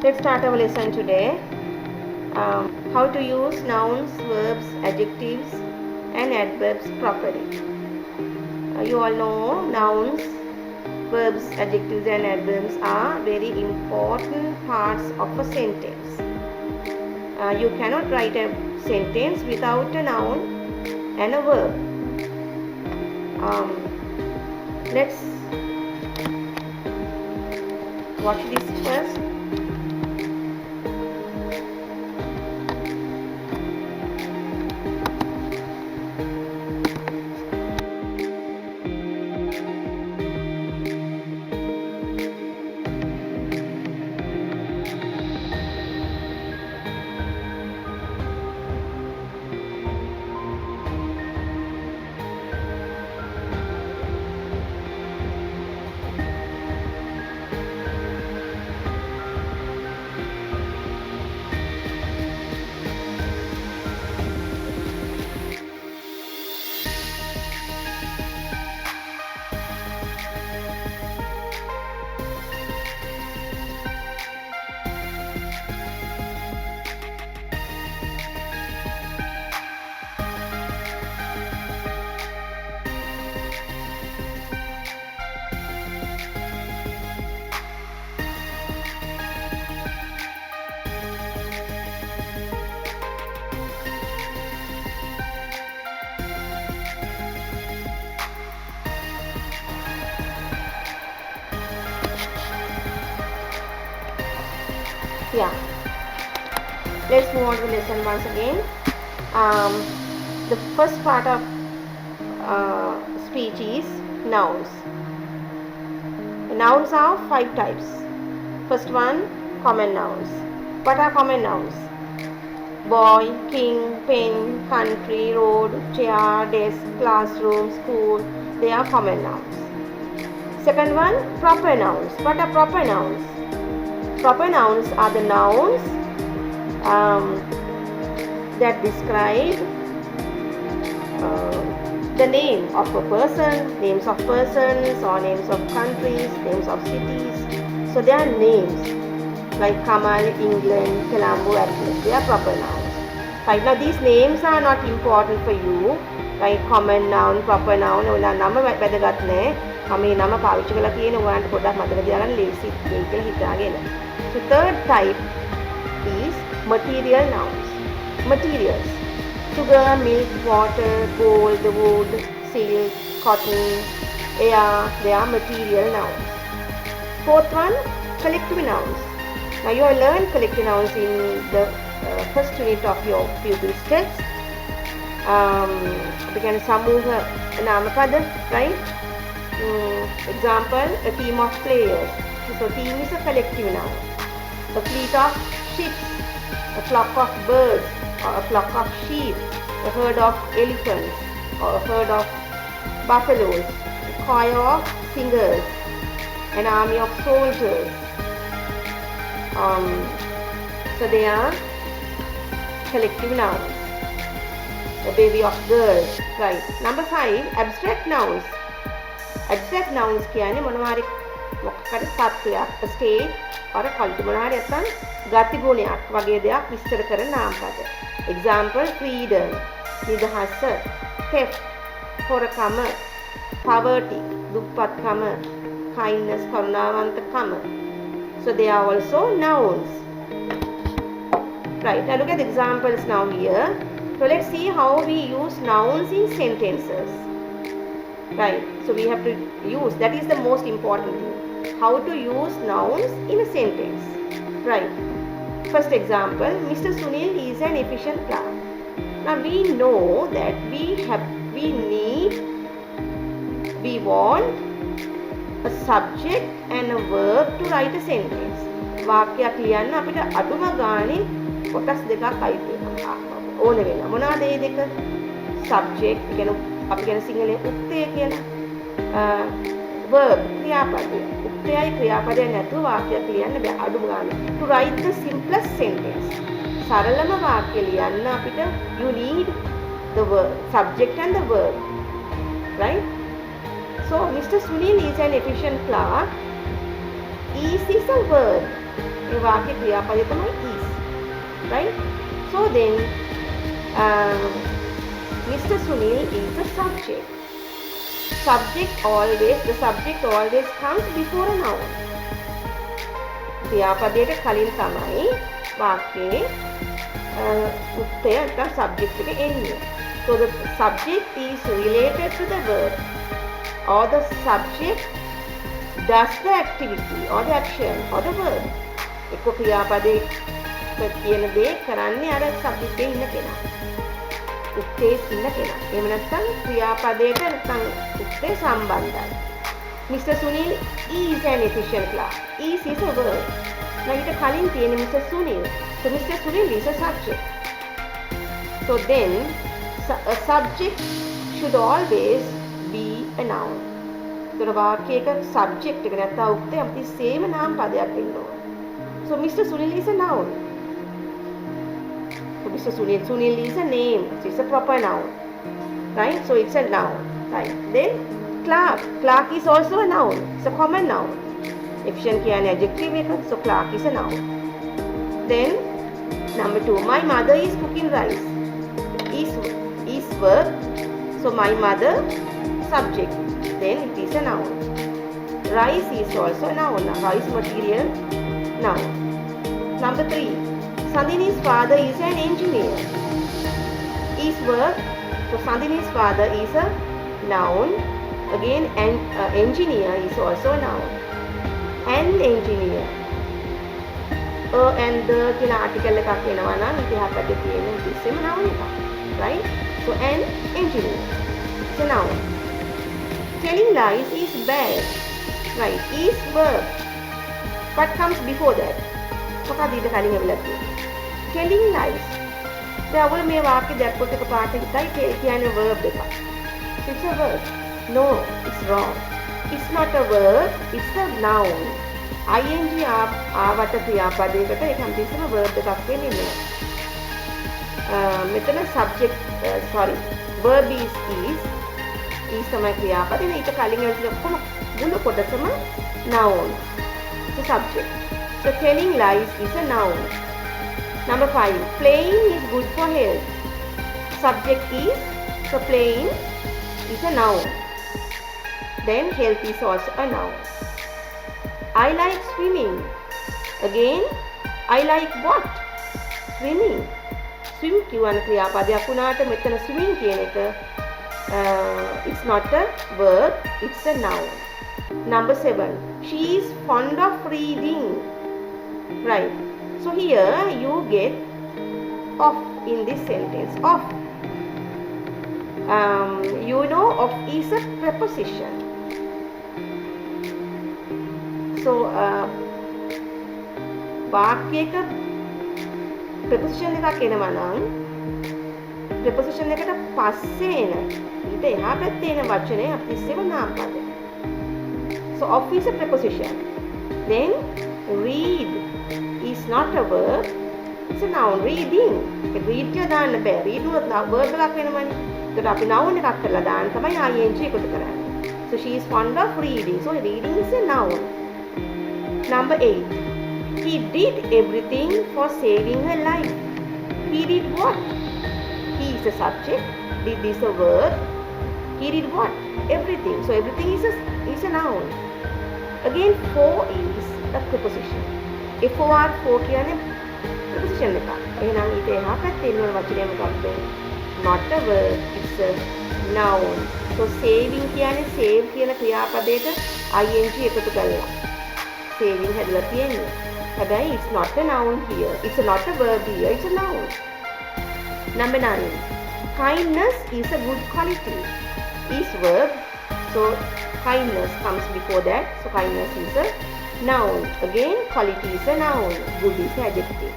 Let's start our lesson today. How to use nouns, verbs, adjectives and adverbs properly. You all know nouns, verbs, adjectives and adverbs are very important parts of a sentence. You cannot write a sentence without a noun and a verb. Let's watch this first. Yeah, let's move on to the lesson once again. The first part of speech is nouns. Nouns are 5 types. First one, common nouns. What are common nouns? Boy, king, pen, country, road, chair, desk, classroom, school. They are common nouns. Second one, proper nouns. What are proper nouns? Proper nouns are the nouns that describe the name of a person, names of persons or names of countries, names of cities. So they are names like Kamal, England, Colombo, Atlas. They are proper nouns. Right, now these names are not important for you. Like common noun, proper noun. ඔයාලා නම වැදගත් නෑ. මම මේ නම පාවිච්චි කරලා තියෙන ඔයාලට පොඩ්ඩක් මතක තියාගන්න ලේසි වෙයි කියලා හිතාගෙන. So third type is material nouns. Materials. Sugar, milk, water, gold, wood, silk, cotton, air. They are material nouns. Fourth one, collective nouns. Now you have learned collective nouns in the first unit of your pupils text. We can samuha namakada, right? Example, a team of players. So team is a collective noun. A fleet of ships, a flock of birds, or a flock of sheep, a herd of elephants, or a herd of buffaloes, a choir of singers, an army of soldiers. So they are collective nouns. The baby of girls, right? Number 5, abstract nouns. Abstract nouns කියන්නේ මොනවාරි මොකක්ද සත්‍යයක්, a state or a quality මොනවාරි නැත්නම් ගති ගුණයක් වගේ දෙයක් විස්තර කරන නාමපද. Example, freedom, නිදහස, theft, හොරකම, poverty, දුප්පත්කම, kindness, කරුණාවන්තකම. So they are also nouns. Right, now look at the examples now here. So let's see how we use nouns in sentences. Right, so we have to use, that is the most important thing. How to use nouns in a sentence. Right, first example, Mr. Sunil is an efficient clerk. Now we know that we want a subject and a verb to write a sentence. වාක්‍යයක් ලියන්න අපිට අඩුම ගානේ කොටස් දෙකක් අයිති ඕන වෙනවා. මොනවාද මේ දෙක? subject කියන අපි කියන සිංහලයේ උක්තය කියලා. verb ක්‍රියාපදය. උක්තයයි ක්‍රියාපදය නැතුව වාක්‍යයක් ලියන්න බෑ අඩුම ගානේ. To write the simplest sentence. සරලම වාක්‍ය ලියන්න අපිට you need the verb, subject and the verb. Right? So Mr. Sunil is an efficient clerk. Is a verb. මේ වාක්‍ය ක්‍රියාපදය තමයි is. Right? So then Mr. Sunil is the subject. The subject always comes before a noun. ක්‍රියාපදයට කලින් තමයි වාක්‍යයේ උත්තර නැත්නම් subject එක එන්නේ. So the subject is related to the verb, or the subject does the activity or the action or the verb. එක්ක ක්‍රියාපදයේ කියන දේ කරන්නේ අර subject එකේ ඉන්න කෙනා. උත්තේ ඉන්න කෙනා. එහෙම නැත්නම් ක්‍රියාපදයට නැත්නම් උත්තේ සම්බන්ධයි. Mr. Sunil is an efficient clerk. Is a verb. ඊට කලින් තියෙන Mr. Sunil. So Mr. Sunil is a subject. So then a subject should always be a noun. So වාක්‍යයක subject එක නැත්නම් උත්තේ අපි සේම නාම පදයක් වෙන්න ඕන. So Mr. Sunil is a noun. So Mr. Sunil is a name. So it's a proper noun. Right? So it's a noun. Right. Then clerk is also a noun. It's a common noun. Efficient කියන්නේ adjective එක. So clerk is a noun. Then number 2, my mother is cooking rice. Is verb. So my mother subject. Then it is a noun. Rice is also a noun. Rice material noun. Number 3, Sandini's father is an engineer. Is verb. So Sandini's father is a noun. Again, engineer is also a noun. An engineer. And the කියන article එකක් එනවා නම් ඉතිහාසයේ තියෙන ඉතිසෙම noun එකක්. Right? So an engineer. It's a noun. Telling lies is bad. Right? Is verb. What comes before that? මොකක්ද ඊට කලින් ඇවිල්ලා තියෙන්නේ? Telling lies. දැන් ඔයගොල්ලෝ මේ වාක්‍ය දැක්කොත් එක පාට හිතයි කියන්නේ verb එකක්. It's a verb. No, it's wrong. It's not a verb, it's a noun. ing ආවට ක්‍රියාපදයකට ඒක හැමතිස්සෙම verb එකක් වෙන්නේ නෑ. මෙතන subject verb is තමයි ක්‍රියාපදේ. ඊට කලින් ඇවිල්ලා ඔක්කොම මුළු කොටසම noun. The subject. So telling lies is a noun. Number 5, playing is good for health. Subject is, so playing is a noun. Then health is also a noun. I like swimming. Again, I like what? Swimming. Swim කියන ක්‍රියාපදයක් වුණාට මෙතන swimming කියන එක it's not a verb, it's a noun. Number 7, she is fond of reading. Right. So here you get of in this sentence. Of. You know of is a preposition. So වාක්‍යයක preposition එකක් එනවා නම් preposition එකට පස්සේ එන ඊට එහා පැත්තේ එන වචනය අපි ඉස්සෙම නාම පදයක්. So of is a preposition. Then read is not a verb, it's a noun. Reading. read කියලා දාන්න බෑ. read උනත් verb එකක් වෙනවනේ. ඒකට අපි noun එකක් කරලා දාන්න තමයි ing එකතු කරන්නේ. So she is fond of reading. So reading is a noun. Number 8. He did everything for saving her life. He did what? He is a subject. Did is a verb. He did what? Everything. So everything is a noun. Again, for is a preposition. for කියන්නේ preposition එකක්. එහෙනම් ඊට එහා පැත්තේ ඉන්න වචනය මොකක්ද? Not a verb, it's a noun. So saving කියන්නේ save කියන ක්‍රියාපදයට ing එකතු කරලා. saving හැදලා තියෙන්නේ. හැබැයි it's not a noun here. It's not a verb here, it's a noun. Number 9. Kindness is a good quality. Is verb. So kindness comes before that. So kindness is a noun. Again, quality is a noun. Good is an adjective.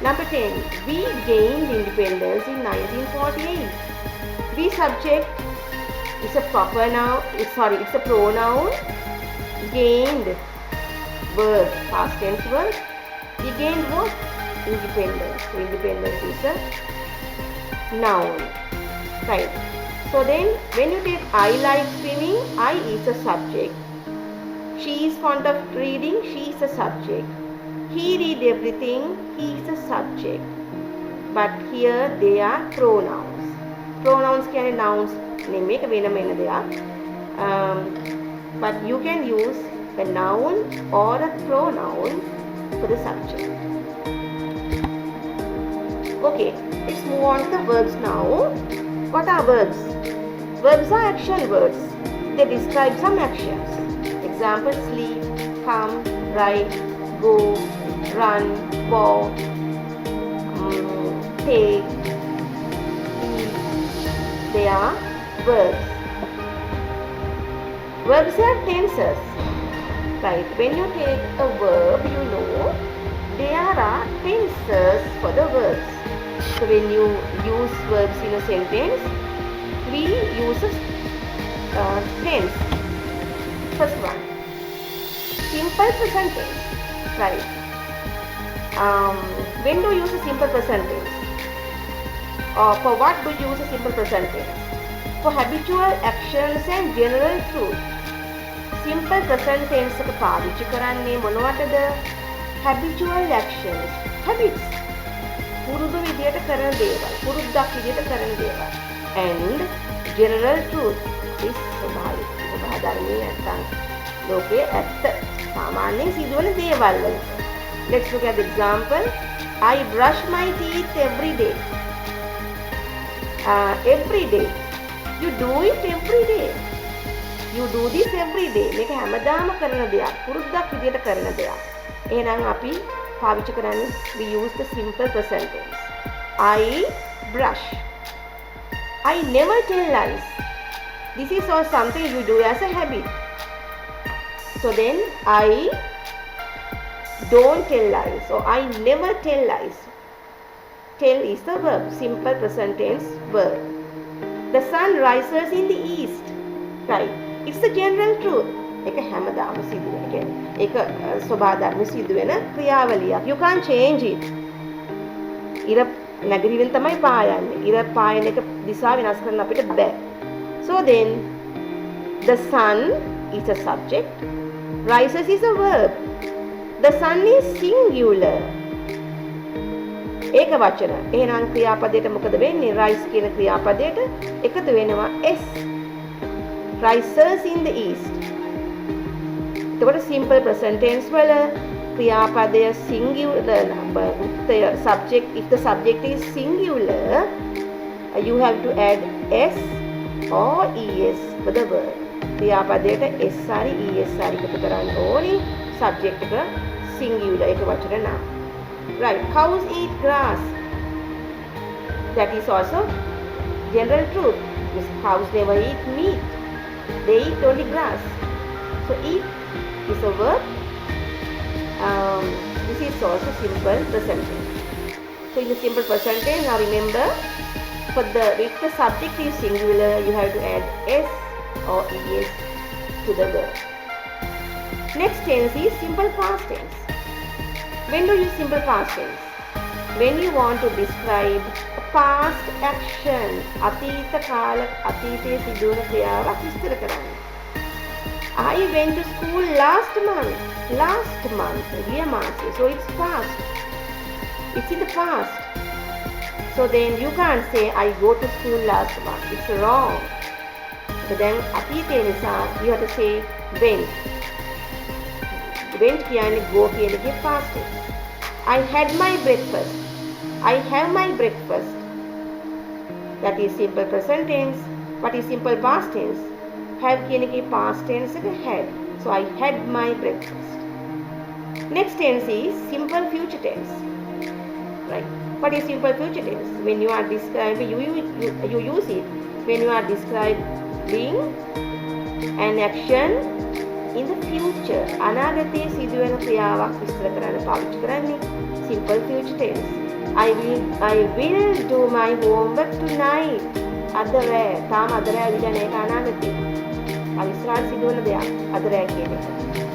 Number 10. We gained independence in 1948. We subject is a proper noun. It's a pronoun. Gained verb, past tense verb. We gained what? Independence. So independence is a noun. Right. So then when you take I like swimming, I is a subject. She is fond of reading, she is a subject. He did everything. He is a subject. But here they are pronouns. Pronouns කියන්නේ nouns නෙමෙයි ඒක වෙනම එන දෙයක්. But you can use a noun or a pronoun for the subject. Okay, let's move on to the verbs now. What are verbs? Verbs are action words. They describe some actions. Example: sleep, come, write, go, run, walk, take, eat. They are verbs. Verbs have tenses. Right? When you take a verb, you know there are tenses for the verbs. So when you use verbs in a sentence, we use a tense. First one, simple present tense. Right? When do you use a simple present tense? Or for what do you use a simple present tense? For habitual actions and general truth. Simple present tense එක පාවිච්චි කරන්නේ මොනවටද? Habitual actions. Habits. පුරුදු විදියට කරන දේවල්. පුරුද්දක් විදියට කරන දේවල්. And general truth is ස්වභාවික. ස්වභාව ධර්මයේ නැත්තම් ලෝකයේ ඇත්ත. සාමාන්‍යයෙන් සිදුවන දේවල් වලට. Let's look at the example. I brush my teeth every day. Every day. You do it every day. You do this every day. මේක හැමදාම කරන දෙයක්. පුරුද්දක් විදියට කරන දෙයක්. එහෙනම් අපි පාවිච්චි කරන්නේ we use the simple present tense. I brush. I never tell lies. This is also something you do as a habit. So then I don't tell lies, or I never tell lies. Tell is the verb, simple present tense verb. The sun rises in the east. Right? It's the general truth. ඒක හැමදාම සිදුවෙන. ඒක ස්වභාව ධර්ම සිදුවෙන ක්‍රියාවලියක්. You can't change it. ඉර නැගිටිවිල් තමයි පායන්නේ. ඉර පායන එක දිශාව වෙනස් කරන්න අපිට බෑ. So then the sun is a subject. Rises is a verb. The sun is singular. ඒක වචන. එහෙනම් ක්‍රියාපදයට මොකද වෙන්නේ? rise කියන ක්‍රියාපදයට එකතු වෙනවා s. Rises in the east. එතකොට simple present tense වල ක්‍රියාපදය singular the subject, if the subject is singular, you have to add s or es for the verb. ක්‍රියාපදයට s හරි es හරි එකතු කරන්න ඕනේ. subject එක singular එක වචන නම්. Right? Cows eat grass. That is also general truth. Because cows never eat meat. They eat only grass. So eat is a verb. This is also simple present tense. So in the simple present tense, now remember, if the subject is singular, you have to add s or es to the verb. Next tense is simple past tense. When do you use simple past tense? When you want to describe a past action, අතීත කාල අතීතයේ සිදුවන ක්‍රියාවක් විස්තර කරන්න. I went to school last month. Last month, ගිය මාසෙ. So it's past. It's in the past. So then you can't say I go to school last month. It's wrong. So then අතීතය නිසා you have to say went. Went කියන්නේ go කියන එකේ past tense. I had my breakfast. I have my breakfast. That is simple present tense. What is simple past tense? Have කියන එකේ past tense එක had. So I had my breakfast. Next tense is simple future tense. Right? What is simple future tense? When you are describing, you use it when you are describing an action in the future. අනාගතයේ සිදුවෙන ක්‍රියාවක් විස්තර කරන්න පාවිච්චි කරන්නේ simple future tense. I will do my homework tonight. අද රෑ. තාම අද රෑ විදිහ නේද අනාගතේ. අවිස්රාල් සිදුවන දෙයක්. අද රෑ කියන එක.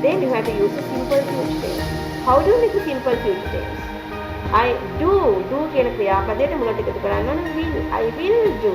Then you have to use a simple future tense. How do you make a simple future tense? I do කියන ක්‍රියාපදයට මුලට එකතු කරන්න ඕන will. I will do.